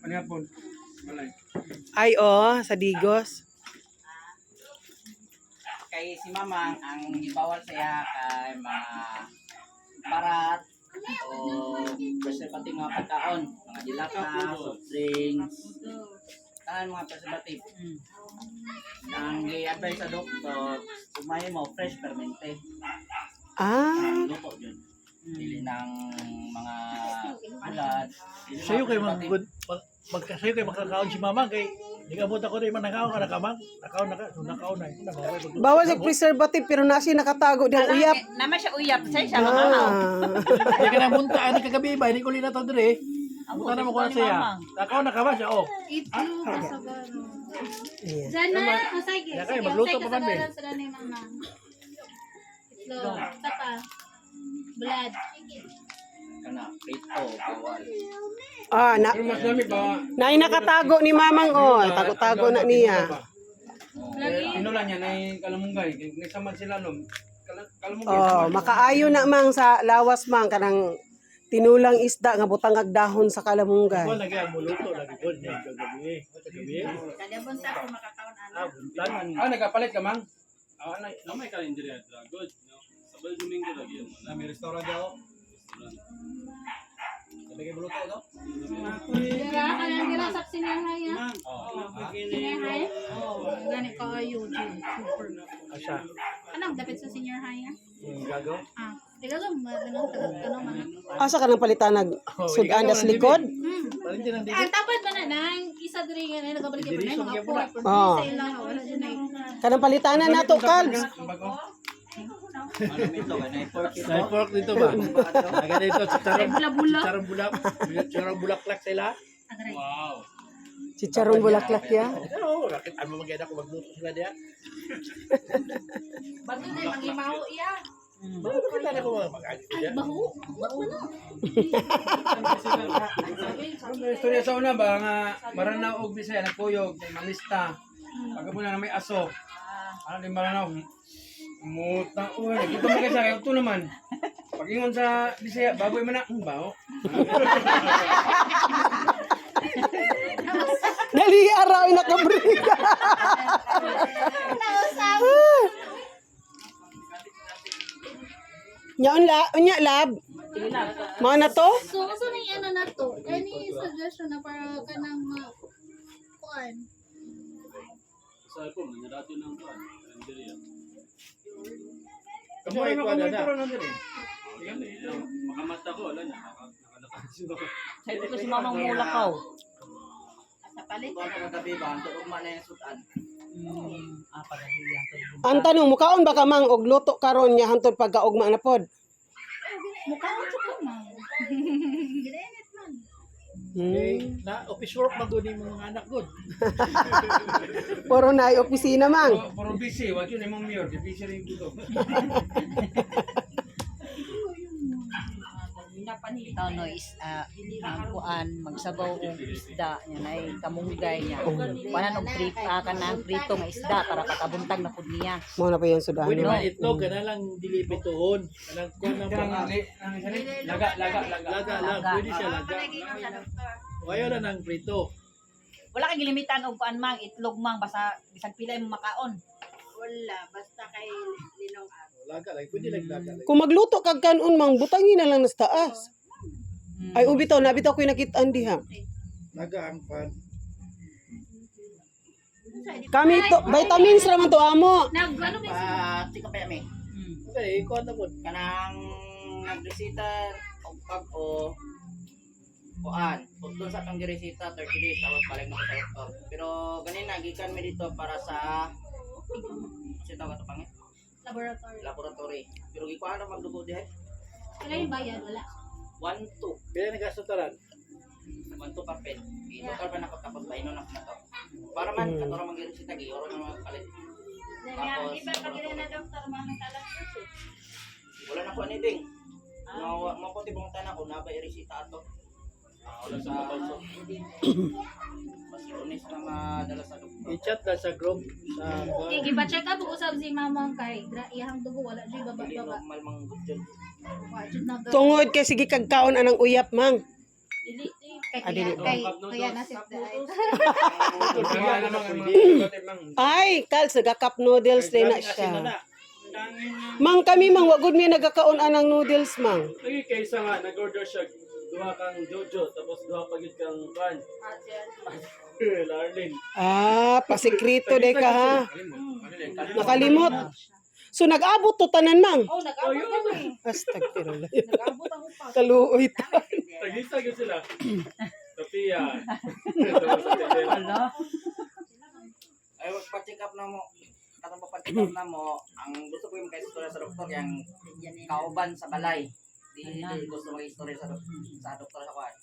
Ano po? Malay. Ay, sa Digos. Kay si Mamang ang ibawal saya kay mga parat o preservative mga pagkaon, mga dilata, soft drinks, mga preservative. Ang i-advise sa doktor, umay mo fresh fermente. Ah, Luto yun. Dili ng mga ulat. Sa'yo kayo sayo kayo makakaon si mama kay di ka buta ko rin man nakaon ka nakamang nakaon na bawal sa preservative pero nasi nakatago dihang uyap. Naman siya uyap. Siya mamahaw. di ka na bunta ani kagabi ba hindi ko lina to dire buta na mo ko na siya nakaon na ka ba siya Itlog sa garo. Yeah. Sana, masay. Ya, kaya, magluto pa man, be. Sa ni mama. Itlog. Tapa. Blood. Kana, prito, bawal. Pero mas dami ba? Nay nakatago ni mamang tago-tago na niya. Ano lang yan, ay kalamunggay. Nagsama sila nom. Kalamunggay. Makaayo na mang sa lawas mang kanang tinulang isda nga butangag dahon sa kalamunggay. ko lagi ang muluto lagi ko ni kagabi Kada bunta ko makakaon ana. buntan Nagkapalit ka mang? May kalendarya good. Sabay Domingo lagi yan. May restaurant daw. Lagay muluto daw? Dira ka lang dira sa sinihay ya. Sinihay? Gani ka ayo. Super. asa Anong dapat sa senior high ya? gago Tiga ko madanong taga man. Asa ka nang palitanag sudan das likod? paling din ang Ang tapad ba na nang isa diri nga nagabalik pa na mga port. Oh. Sa ilang wala dyan ay. Kanang palitanan nato Kalbs. Ano ito, ganay pork ito. Sa pork dito ba aga dito Bula-bula. charang bulaklak sila Wow. Chicharong bulaklak ya. pero rakit ano maganda ko magluto sila diya Bago na magimaho iya. bakit na ko mag-agit diya Baho. Ang istorya sa una ba nga Maranao og Bisaya nagkuyog kay Manista. Pagkapuna na may aso. Ano di Maranao? Muta uy, kita mo kaysa kayo naman. Pag-ingon sa Bisaya, baboy man na bao. Dali araw nakabriga. Unya lab. Mga na to? So, so na ano na to? Any suggestion na para ka ng kuan? Sa ko, nangyarado ng kuan. Kalendarya. Kamu ay kuha na Yan eh. Makamata ko, wala na. Nakalakas ako. Sa ito ko si mamang mulakaw. Sa palit. Ito ang kagabi ba, ang tuugma na yung sudan. Ang tanong mukaon ba ka mang og luto karon nya hantod pagkaugma na pod? Mukha ko sa man. Girenit man. na office work maguni mga anak good Puro na ay opisina mang. Puro busy, wag yun imong mayor, di busy rin dito. Itaw no is ang kuan magsabaw og isda nya nay kamunggay niya. Panan og kanang prito nga isda para pakabuntag na pud niya. Mo na pa yan sudan. pwede man itlog kana lang dili bituhon kanang kuan ng Laga. laga lang pwede siya laga ayaw na ng prito Wala kay gilimitan og kuan mang itlog mang basta bisag pila mo makaon. Wala, basta kay linong laga lang pwede lang laga Kung magluto kag kanon mang butangin na lang nas taas. Ay ubitaw nabitaw ko nakit-an diha. laga ang pan Kami to vitamins raman to amo. Nag-ano ba? Tika pa yami. okay kuan na po Kanang nagresita og pag-o kuan. Pagdun sa atong giresita 30 days tapos balik na ko sa doktor. Pero ganina gikan mi dito para sa kasi tawag ito pangit Laboratory. laboratory. Pero gikuan na magdugo diha. Wala yung bayad, wala. 1-2. pila na gastotaran 1-2 papel. Doktor pa na ko tapos painon na ko na to. Para man katuro magiresita gioro na magpalit. Tapos na doktor, mga talakos eh. wala na ko anything. Mo ko tibong tanan ko na ba iresita ato. Wala sa balso. Mas lunes na madala sa doktor. i-chat na sa group sa Okay, giba-check up usab si mamang kay iyang dugo wala jud Dili baba-baba. normal mang gudyon. Wa jud nag. Tungod kay sige kag kaon anang uyap mang. dili. Kaya nasip dahil. Kaya naman ang mga iba't ibang Ay, Kals, nagka-cup noodles din na siya. Mang kami mang wagod mi nagakaon anang noodles mang. Lagi kaysa nga, nag-order siya, duha kang Jojo, tapos duha pagit kang pan. Larlin. Ah, pasikreto de ka ha. Nakalimot. So nag-abot to tanan mang. Oh, nag-abot kami. Astagfirullah. Nag-abot ang upa. Kaluoy ta. Tagisa yun sila. Sophia. Ala. Ay, magpa-check up na mo. Katong pa-check up na mo, ang gusto ko yung kay-istorya sa doktor, yung kauban sa balay. Di gusto mag-istorya sa doktor sa kwan.